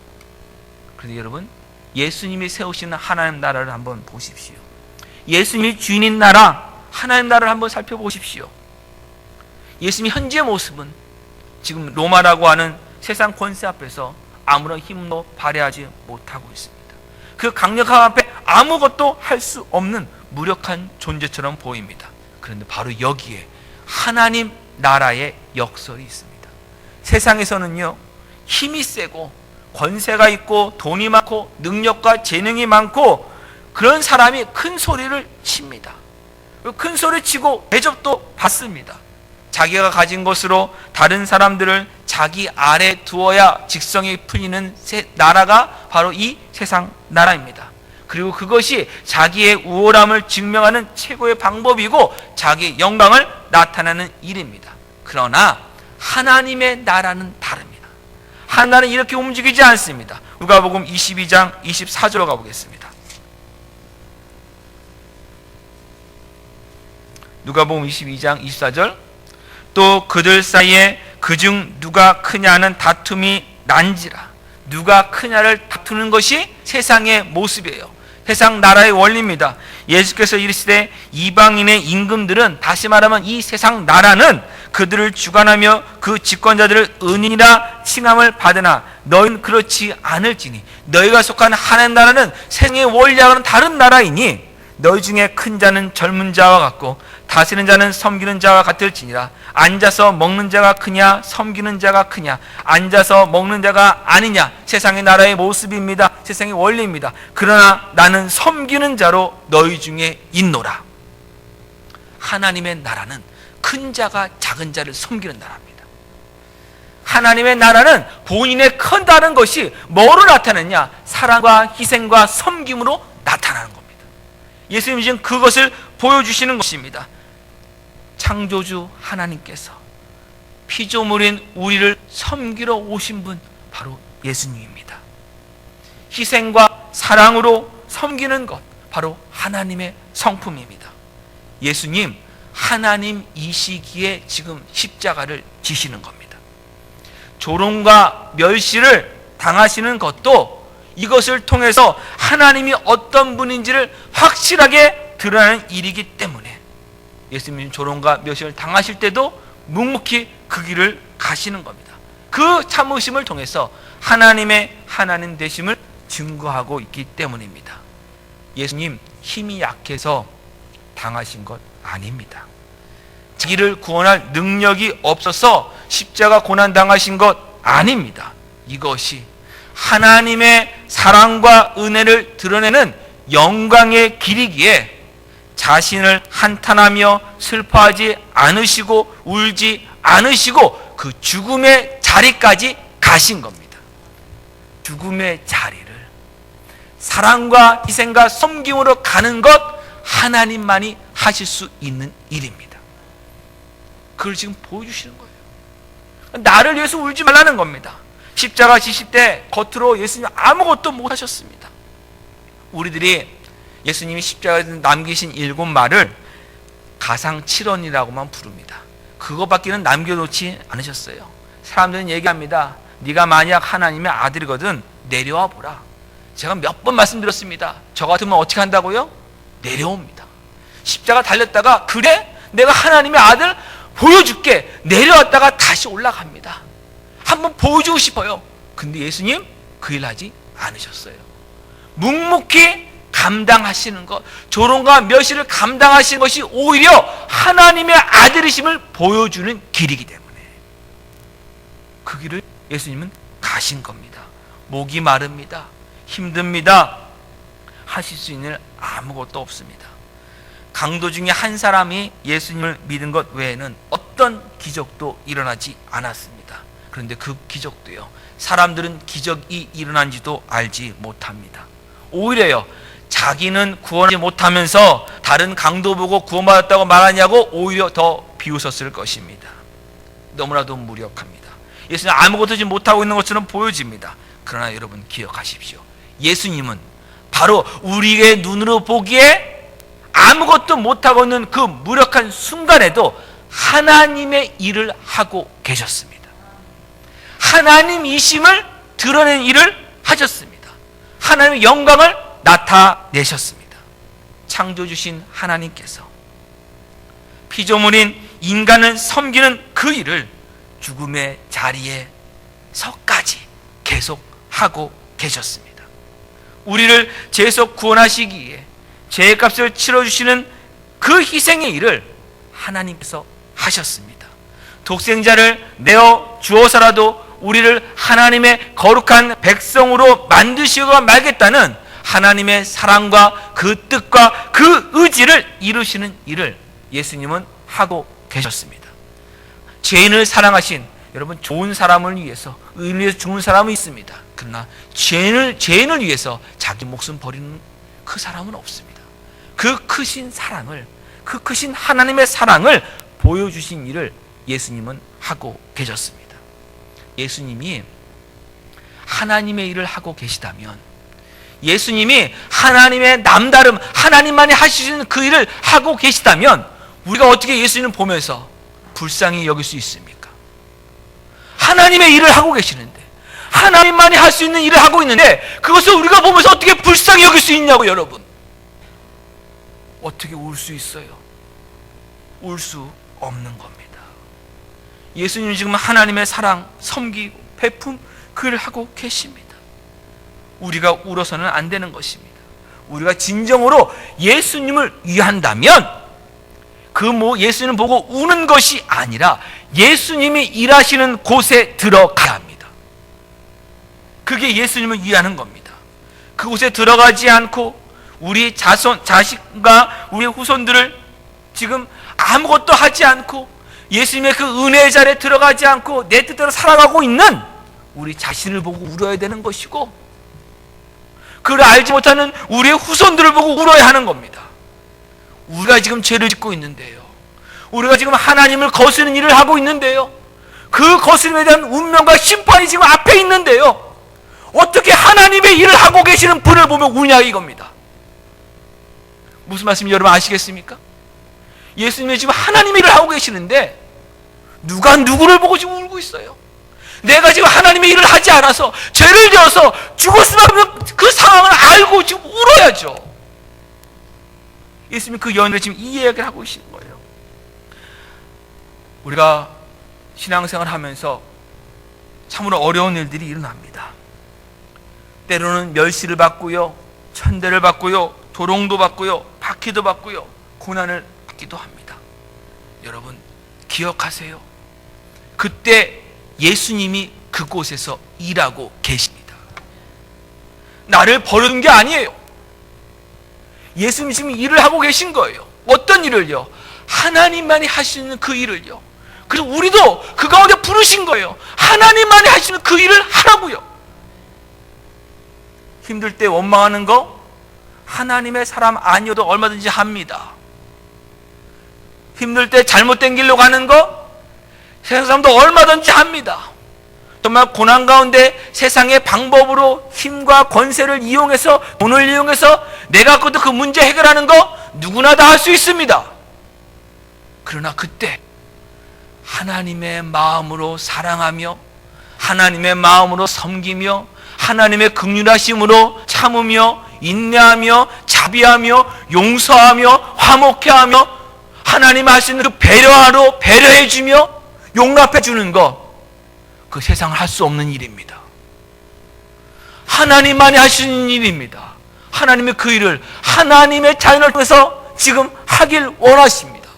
그런데 여러분, 예수님이 세우시는 하나님 나라를 한번 보십시오. 예수님이 주인인 나라, 하나님 나라를 한번 살펴보십시오. 예수님의 현재 모습은 지금 로마라고 하는 세상 권세 앞에서 아무런 힘도 발휘하지 못하고 있습니다. 그 강력함 앞에 아무것도 할 수 없는 무력한 존재처럼 보입니다. 그런데 바로 여기에 하나님 나라의 역설이 있습니다. 세상에서는요, 힘이 세고 권세가 있고 돈이 많고 능력과 재능이 많고 그런 사람이 큰 소리를 칩니다. 큰 소리 치고 대접도 받습니다. 자기가 가진 것으로 다른 사람들을 자기 아래 두어야 직성이 풀리는 나라가 바로 이 세상 나라입니다. 그리고 그것이 자기의 우월함을 증명하는 최고의 방법이고 자기의 영광을 나타내는 일입니다. 그러나 하나님의 나라는 다릅니다. 하나는 이렇게 움직이지 않습니다. 누가복음 22장 24절로 가보겠습니다. 누가복음 22장 24절. 또 그들 사이에 그중 누가 크냐는 다툼이 난지라. 누가 크냐를 다투는 것이 세상의 모습이에요. 세상 나라의 원리입니다. 예수께서 이르시되 이방인의 임금들은, 다시 말하면 이 세상 나라는 그들을 주관하며 그 집권자들을 은인이라 칭함을 받으나 너희는 그렇지 않을지니 너희가 속한 하나님 나라는 세상의 원리와는 다른 나라이니 너희 중에 큰 자는 젊은 자와 같고 다스리는 자는 섬기는 자와 같을지니라. 앉아서 먹는 자가 크냐 섬기는 자가 크냐? 앉아서 먹는 자가 아니냐? 세상의 나라의 모습입니다. 세상의 원리입니다. 그러나 나는 섬기는 자로 너희 중에 있노라. 하나님의 나라는 큰 자가 작은 자를 섬기는 나라입니다. 하나님의 나라는 본인의 큰다는 것이 뭐로 나타내냐? 사랑과 희생과 섬김으로 나타나는 겁니다. 예수님이 지금 그것을 보여주시는 것입니다. 창조주 하나님께서 피조물인 우리를 섬기러 오신 분, 바로 예수님입니다. 희생과 사랑으로 섬기는 것, 바로 하나님의 성품입니다. 예수님 하나님이시기에 지금 십자가를 지시는 겁니다. 조롱과 멸시를 당하시는 것도 이것을 통해서 하나님이 어떤 분인지를 확실하게 드러나는 일이기 때문에 예수님 조롱과 멸시를 당하실 때도 묵묵히 그 길을 가시는 겁니다. 그 참으심을 통해서 하나님의 하나님 되심을 증거하고 있기 때문입니다. 예수님 힘이 약해서 당하신 것 아닙니다. 자기를 구원할 능력이 없어서 십자가 고난 당하신 것 아닙니다. 이것이 하나님의 사랑과 은혜를 드러내는 영광의 길이기에 자신을 한탄하며 슬퍼하지 않으시고 울지 않으시고 그 죽음의 자리까지 가신 겁니다. 죽음의 자리를 사랑과 희생과 섬김으로 가는 것, 하나님만이 하실 수 있는 일입니다. 그걸 지금 보여주시는 거예요. 나를 위해서 울지 말라는 겁니다. 십자가 지실 때 겉으로 예수님 아무것도 못하셨습니다. 우리들이 예수님이 십자가에서 남기신 7말을 가상칠언이라고만 부릅니다. 그거밖에는 남겨놓지 않으셨어요. 사람들은 얘기합니다. 네가 만약 하나님의 아들이거든 내려와 보라. 제가 몇 번 말씀드렸습니다. 저 같으면 어떻게 한다고요? 내려옵니다. 십자가 달렸다가 그래? 내가 하나님의 아들 보여줄게. 내려왔다가 다시 올라갑니다. 한번 보여주고 싶어요. 근데 예수님 그 일 하지 않으셨어요. 묵묵히 감당하시는 것, 조롱과 멸시를 감당하시는 것이 오히려 하나님의 아들이심을 보여주는 길이기 때문에 그 길을 예수님은 가신 겁니다. 목이 마릅니다. 힘듭니다. 하실 수 있는 일 아무것도 없습니다. 강도 중에 한 사람이 예수님을 믿은 것 외에는 어떤 기적도 일어나지 않았습니다. 그런데 그 기적도요, 사람들은 기적이 일어난지도 알지 못합니다. 오히려요, 자기는 구원하지 못하면서 다른 강도 보고 구원받았다고 말하냐고 오히려 더 비웃었을 것입니다. 너무나도 무력합니다. 예수님 아무것도 하지 못하고 있는 것처럼 보여집니다. 그러나 여러분 기억하십시오. 예수님은 바로 우리의 눈으로 보기에 아무것도 못하고 있는 그 무력한 순간에도 하나님의 일을 하고 계셨습니다. 하나님이심을 드러낸 일을 하셨습니다. 하나님의 영광을 나타내셨습니다. 창조주신 하나님께서 피조물인 인간을 섬기는 그 일을 죽음의 자리에서까지 계속하고 계셨습니다. 우리를 죄에서 구원하시기에 죄값을 치러주시는 그 희생의 일을 하나님께서 하셨습니다. 독생자를 내어 주어서라도 우리를 하나님의 거룩한 백성으로 만드시고 말겠다는 하나님의 사랑과 그 뜻과 그 의지를 이루시는 일을 예수님은 하고 계셨습니다. 죄인을 사랑하신 여러분, 좋은 사람을 위해서 의인을 위해서 죽는 사람은 있습니다. 그러나 죄인을 위해서 자기 목숨 버리는 그 사람은 없습니다. 그 크신 사랑을, 그 크신 하나님의 사랑을 보여주신 일을 예수님은 하고 계셨습니다. 예수님이 하나님의 일을 하고 계시다면, 예수님이 하나님의 남다름, 하나님만이 하시는 그 일을 하고 계시다면 우리가 어떻게 예수님을 보면서 불쌍히 여길 수 있습니까? 하나님의 일을 하고 계시는데, 하나님만이 할 수 있는 일을 하고 있는데 그것을 우리가 보면서 어떻게 불쌍히 여길 수 있냐고. 여러분, 어떻게 울 수 있어요? 울 수 없는 겁니다. 예수님은 지금 하나님의 사랑, 섬기고 베품 그 일을 하고 계십니다. 우리가 울어서는 안 되는 것입니다. 우리가 진정으로 예수님을 위한다면 예수님을 보고 우는 것이 아니라 예수님이 일하시는 곳에 들어가야 합니다. 그게 예수님을 위하는 겁니다. 그곳에 들어가지 않고 우리 자식과 우리 후손들을 지금 아무것도 하지 않고 예수님의 그 은혜의 자리에 들어가지 않고 내 뜻대로 살아가고 있는 우리 자신을 보고 울어야 되는 것이고, 그를 알지 못하는 우리의 후손들을 보고 울어야 하는 겁니다. 우리가 지금 죄를 짓고 있는데요, 우리가 지금 하나님을 거스르는 일을 하고 있는데요, 그 거스름에 대한 운명과 심판이 지금 앞에 있는데요, 어떻게 하나님의 일을 하고 계시는 분을 보며 우냐 이겁니다. 무슨 말씀인지 여러분 아시겠습니까? 예수님이 지금 하나님의 일을 하고 계시는데 누가 누구를 보고 지금 울고 있어요? 내가 지금 하나님의 일을 하지 않아서 죄를 지어서 죽을 수밖에 없는 그 상황을 알고 지금 울어야죠. 예수님이 그 여인을 지금 이 이야기를 하고 계시는 거예요. 우리가 신앙생활을 하면서 참으로 어려운 일들이 일어납니다. 때로는 멸시를 받고요, 천대를 받고요, 도롱도 받고요, 박해도 받고요, 고난을 받기도 합니다. 여러분 기억하세요. 그때 예수님이 그곳에서 일하고 계십니다. 나를 버리는 게 아니에요. 예수님이 지금 일을 하고 계신 거예요. 어떤 일을요? 하나님만이 하시는 그 일을요. 그래서 우리도 그 가운데 부르신 거예요. 하나님만이 하시는 그 일을 하라고요. 힘들 때 원망하는 거 하나님의 사람 아니어도 얼마든지 합니다. 힘들 때 잘못된 길로 가는 거 세상 사람도 얼마든지 합니다. 정말 고난 가운데 세상의 방법으로 힘과 권세를 이용해서, 돈을 이용해서 내가 갖고도 그 문제 해결하는 거 누구나 다 할 수 있습니다. 그러나 그때 하나님의 마음으로 사랑하며 하나님의 마음으로 섬기며 하나님의 긍휼하심으로 참으며 인내하며 자비하며 용서하며 화목해하며 하나님 하시는 그 배려하러 배려해주며 용납해주는 것, 그 세상은 할 수 없는 일입니다. 하나님만이 하시는 일입니다. 하나님의 그 일을 하나님의 자연을 통해서 지금 하길 원하십니다.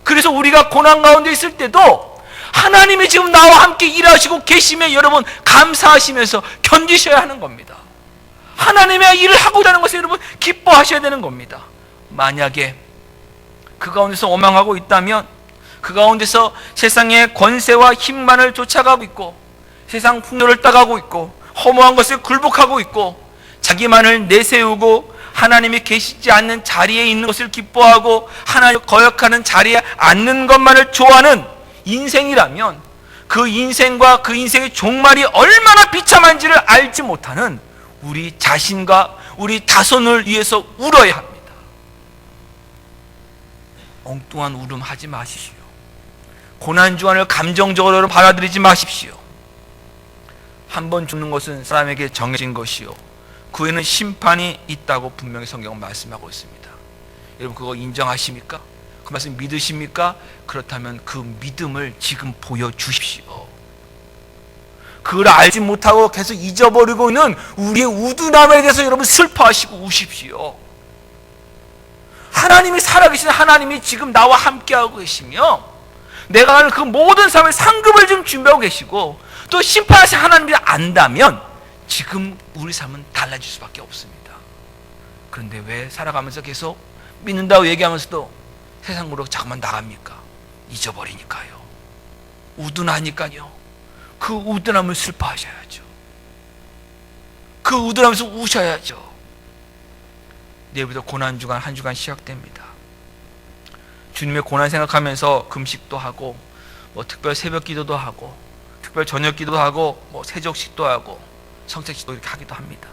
그래서 우리가 고난 가운데 있을 때도 하나님이 지금 나와 함께 일하시고 계심에 여러분 감사하시면서 견디셔야 하는 겁니다. 하나님의 일을 하고자 하는 것에 여러분 기뻐하셔야 되는 겁니다. 만약에 그 가운데서 원망하고 있다면, 그 가운데서 세상의 권세와 힘만을 쫓아가고 있고 세상 풍요를 따가고 있고 허무한 것을 굴복하고 있고 자기만을 내세우고 하나님이 계시지 않는 자리에 있는 것을 기뻐하고 하나님 거역하는 자리에 앉는 것만을 좋아하는 인생이라면, 그 인생과 그 인생의 종말이 얼마나 비참한지를 알지 못하는 우리 자신과 우리 자손을 위해서 울어야 합니다. 엉뚱한 울음 하지 마십시오. 고난주간을 감정적으로 받아들이지 마십시오. 한 번 죽는 것은 사람에게 정해진 것이요 그 후에는 심판이 있다고 분명히 성경은 말씀하고 있습니다. 여러분 그거 인정하십니까? 그 말씀 믿으십니까? 그렇다면 그 믿음을 지금 보여주십시오. 그걸 알지 못하고 계속 잊어버리고 있는 우리의 우둔함에 대해서 여러분 슬퍼하시고 우십시오. 하나님이 살아계신 하나님이 지금 나와 함께하고 계시며 내가 하는 그 모든 삶의 상급을 좀 준비하고 계시고 또 심판하신 하나님이 안다면 지금 우리 삶은 달라질 수밖에 없습니다. 그런데 왜 살아가면서 계속 믿는다고 얘기하면서도 세상으로 자꾸만 나갑니까? 잊어버리니까요. 우둔하니까요. 그 우둔함을 슬퍼하셔야죠. 그 우둔하면서 우셔야죠. 내일부터 고난주간 한 주간 시작됩니다. 주님의 고난 생각하면서 금식도 하고 특별 새벽 기도도 하고 특별 저녁 기도도 하고 세족식도 하고 성책식도 이렇게 하기도 합니다.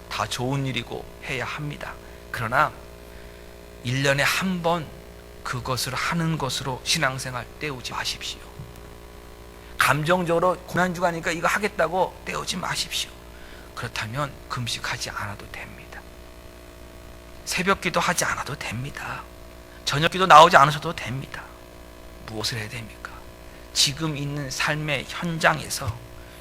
다 좋은 일이고 해야 합니다. 그러나 1년에 한 번 그것을 하는 것으로 신앙생활 때우지 마십시오. 감정적으로 고난주간이니까 이거 하겠다고 때우지 마십시오. 그렇다면 금식하지 않아도 됩니다. 새벽 기도 하지 않아도 됩니다. 저녁 기도 나오지 않으셔도 됩니다. 무엇을 해야 됩니까? 지금 있는 삶의 현장에서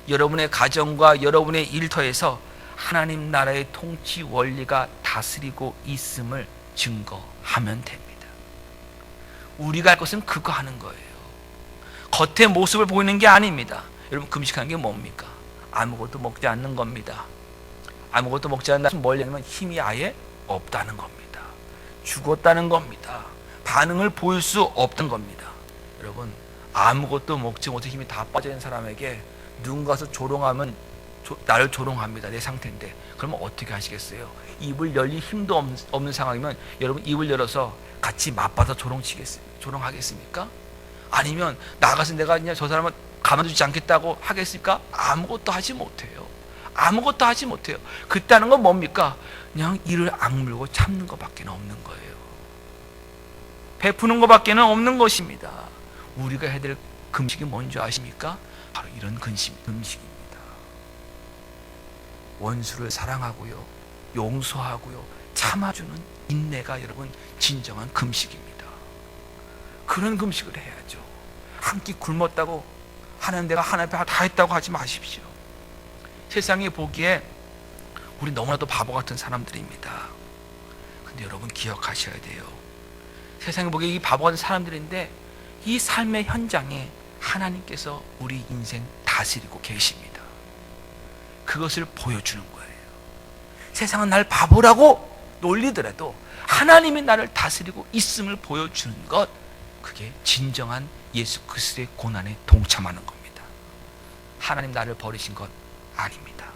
여러분의 가정과 여러분의 일터에서 하나님 나라의 통치 원리가 다스리고 있음을 증거하면 됩니다. 우리가 할 것은 그거 하는 거예요. 겉의 모습을 보이는 게 아닙니다. 여러분 금식하는 게 뭡니까? 아무것도 먹지 않는 겁니다. 아무것도 먹지 않는다는 뭘 얘기하면 힘이 아예 없다는 겁니다. 죽었다는 겁니다. 반응을 보일 수 없던 겁니다. 여러분 아무것도 먹지 못해 힘이 다 빠져있는 사람에게 누군가서 조롱하면 나를 조롱합니다. 내 상태인데 그러면 어떻게 하시겠어요? 입을 열릴 힘도 없는 상황이면 여러분 입을 열어서 같이 맞받아 조롱하겠습니까? 아니면 나가서 내가 그냥 저 사람을 가만두지 않겠다고 하겠습니까? 아무것도 하지 못해요. 아무것도 하지 못해요. 그때 하는 건 뭡니까? 그냥 이를 악물고 참는 것밖에 없는 거예요. 베푸는 것밖에 없는 것입니다. 우리가 해야 될 금식이 뭔지 아십니까? 바로 이런 금식입니다. 원수를 사랑하고요, 용서하고요, 참아주는 인내가 여러분 진정한 금식입니다. 그런 금식을 해야죠. 한 끼 굶었다고 하나님 내가 하나님 앞에 다 했다고 하지 마십시오. 세상이 보기에 우리 너무나도 바보 같은 사람들입니다. 근데 여러분 기억하셔야 돼요. 세상이 보기에 이 바보 같은 사람들인데 이 삶의 현장에 하나님께서 우리 인생 다스리고 계십니다. 그것을 보여주는 거예요. 세상은 날 바보라고 놀리더라도 하나님이 나를 다스리고 있음을 보여주는 것, 그게 진정한 예수 그리스도의 고난에 동참하는 겁니다. 하나님 나를 버리신 것 아닙니다.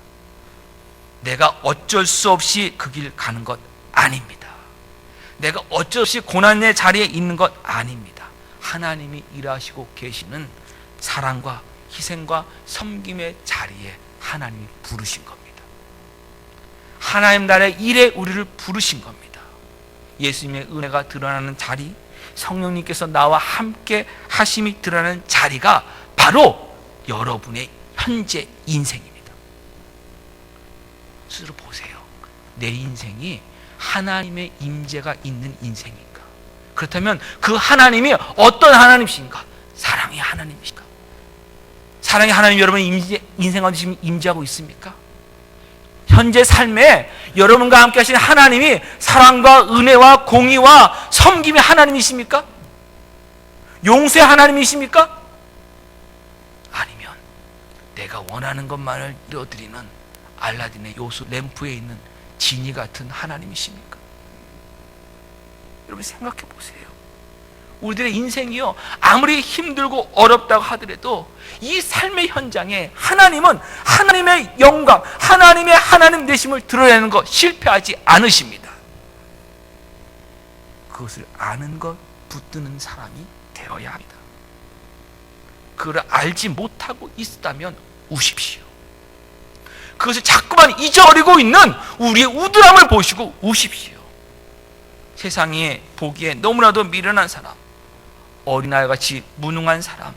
내가 어쩔 수 없이 그 길 가는 것 아닙니다. 내가 어쩔 수 없이 고난의 자리에 있는 것 아닙니다. 하나님이 일하시고 계시는 사랑과 희생과 섬김의 자리에 하나님이 부르신 겁니다. 하나님 나라의 일에 우리를 부르신 겁니다. 예수님의 은혜가 드러나는 자리, 성령님께서 나와 함께 하심이 드러나는 자리가 바로 여러분의 현재 인생입니다. 스스로 보세요. 내 인생이 하나님의 임재가 있는 인생인가? 그렇다면 그 하나님이 어떤 하나님이신가? 사랑의 하나님이신가? 사랑의 하나님 여러분의 인생 가운데 지금 임재하고 있습니까? 현재 삶에 여러분과 함께 하시는 하나님이 사랑과 은혜와 공의와 섬김의 하나님이십니까? 용서의 하나님이십니까? 아니면 내가 원하는 것만을 이뤄드리는 알라딘의 요수 램프에 있는 지니 같은 하나님이십니까? 여러분 생각해 보세요. 우리들의 인생이요, 아무리 힘들고 어렵다고 하더라도 이 삶의 현장에 하나님은 하나님의 영광, 하나님의 하나님 되심을 드러내는 것 실패하지 않으십니다. 그것을 아는 것 붙드는 사람이 되어야 합니다. 그걸 알지 못하고 있다면 우십시오. 그것을 자꾸만 잊어버리고 있는 우리의 우둔함을 보시고 우십시오. 세상에 보기에 너무나도 미련한 사람, 어린아이같이 무능한 사람,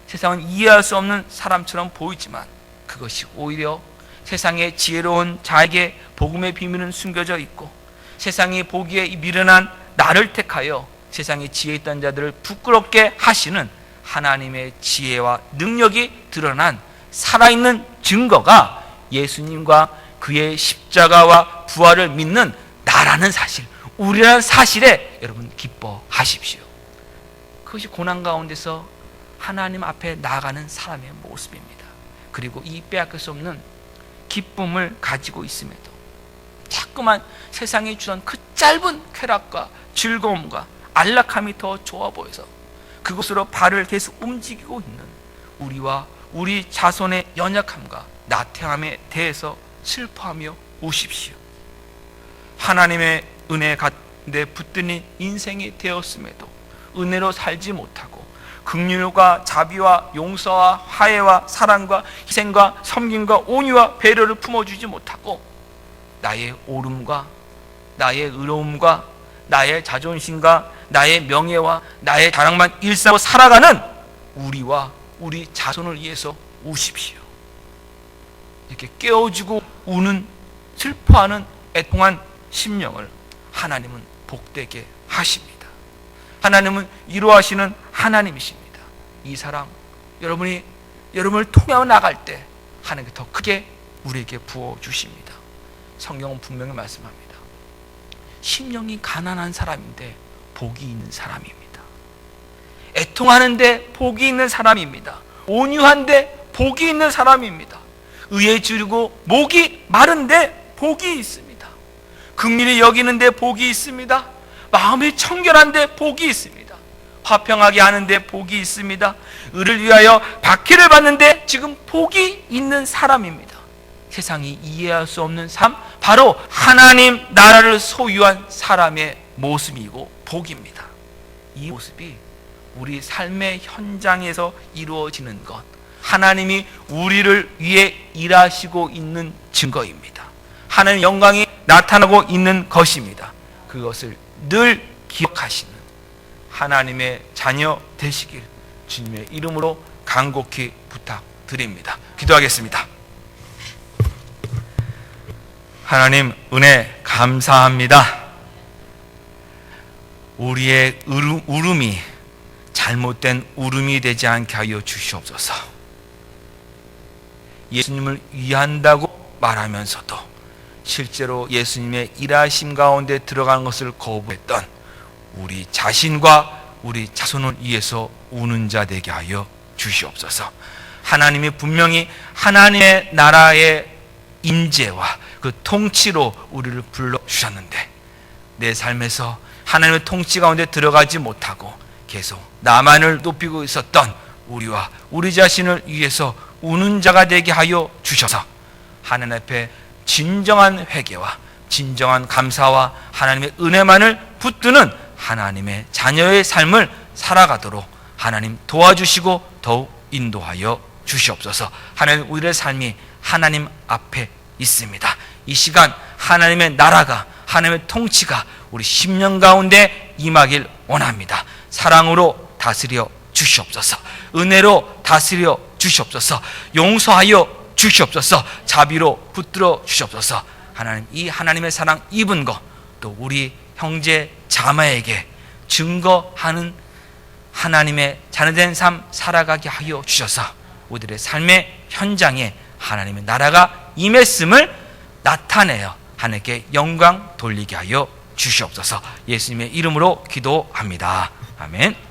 세상은 이해할 수 없는 사람처럼 보이지만 그것이 오히려 세상의 지혜로운 자에게 복음의 비밀은 숨겨져 있고, 세상이 보기에 이 미련한 나를 택하여 세상에 지혜 있던 자들을 부끄럽게 하시는 하나님의 지혜와 능력이 드러난 살아있는 증거가 예수님과 그의 십자가와 부활을 믿는 나라는 사실, 우리라는 사실에 여러분 기뻐하십시오. 그것이 고난 가운데서 하나님 앞에 나아가는 사람의 모습입니다. 그리고 이 빼앗길 수 없는 기쁨을 가지고 있음에도 자꾸만 세상이 주던 그 짧은 쾌락과 즐거움과 안락함이 더 좋아 보여서 그곳으로 발을 계속 움직이고 있는 우리와 우리 자손의 연약함과 나태함에 대해서 슬퍼하며 오십시오. 하나님의 은혜 가운데 붙드는 인생이 되었음에도 은혜로 살지 못하고 긍휼과 자비와 용서와 화해와 사랑과 희생과 섬김과 온유와 배려를 품어주지 못하고 나의 옳음과 나의 의로움과 나의 자존심과 나의 명예와 나의 자랑만 일삼고 살아가는 우리와 우리 자손을 위해서 우십시오. 이렇게 깨어지고 우는, 슬퍼하는 애통한 심령을 하나님은 복되게 하십니다. 하나님은 이루하시는 하나님이십니다. 이 사랑 여러분을 통하여 나갈 때 하나님께 더 크게 우리에게 부어주십니다. 성경은 분명히 말씀합니다. 심령이 가난한 사람인데 복이 있는 사람입니다. 애통하는데 복이 있는 사람입니다. 온유한데 복이 있는 사람입니다. 의에 주르고 목이 마른데 복이 있습니다. 긍휼히 여기는데 복이 있습니다. 마음이 청결한데 복이 있습니다. 화평하게 하는데 복이 있습니다. 의를 위하여 박해를 받는데 지금 복이 있는 사람입니다. 세상이 이해할 수 없는 삶, 바로 하나님 나라를 소유한 사람의 모습이고 복입니다. 이 모습이 우리 삶의 현장에서 이루어지는 것, 하나님이 우리를 위해 일하시고 있는 증거입니다. 하나님의 영광이 나타나고 있는 것입니다. 그것을 늘 기억하시는 하나님의 자녀 되시길 주님의 이름으로 간곡히 부탁드립니다. 기도하겠습니다. 하나님, 은혜 감사합니다. 우리의 울음이 잘못된 울음이 되지 않게 하여 주시옵소서. 예수님을 위한다고 말하면서도 실제로 예수님의 일하심 가운데 들어가는 것을 거부했던 우리 자신과 우리 자손을 위해서 우는 자 되게 하여 주시옵소서. 하나님이 분명히 하나님의 나라의 임재와 그 통치로 우리를 불러주셨는데 내 삶에서 하나님의 통치 가운데 들어가지 못하고 계속 나만을 높이고 있었던 우리와 우리 자신을 위해서 우는 자가 되게 하여 주셔서 하나님 앞에 진정한 회개와 진정한 감사와 하나님의 은혜만을 붙드는 하나님의 자녀의 삶을 살아가도록 하나님 도와주시고 더욱 인도하여 주시옵소서. 하나님, 우리의 삶이 하나님 앞에 있습니다. 이 시간 하나님의 나라가, 하나님의 통치가 우리 10년 가운데 임하길 원합니다. 사랑으로 다스려 주시옵소서. 은혜로 다스려 주시옵소서. 용서하여 주시옵소서. 자비로 붙들어 주시옵소서. 하나님, 이 하나님의 사랑 입은 것, 또 우리 형제 자매에게 증거하는 하나님의 자녀된 삶 살아가게 하여 주셔서 우리들의 삶의 현장에 하나님의 나라가 임했음을 나타내어 하나님께 영광 돌리게 하여 주시옵소서. 예수님의 이름으로 기도합니다. 아멘.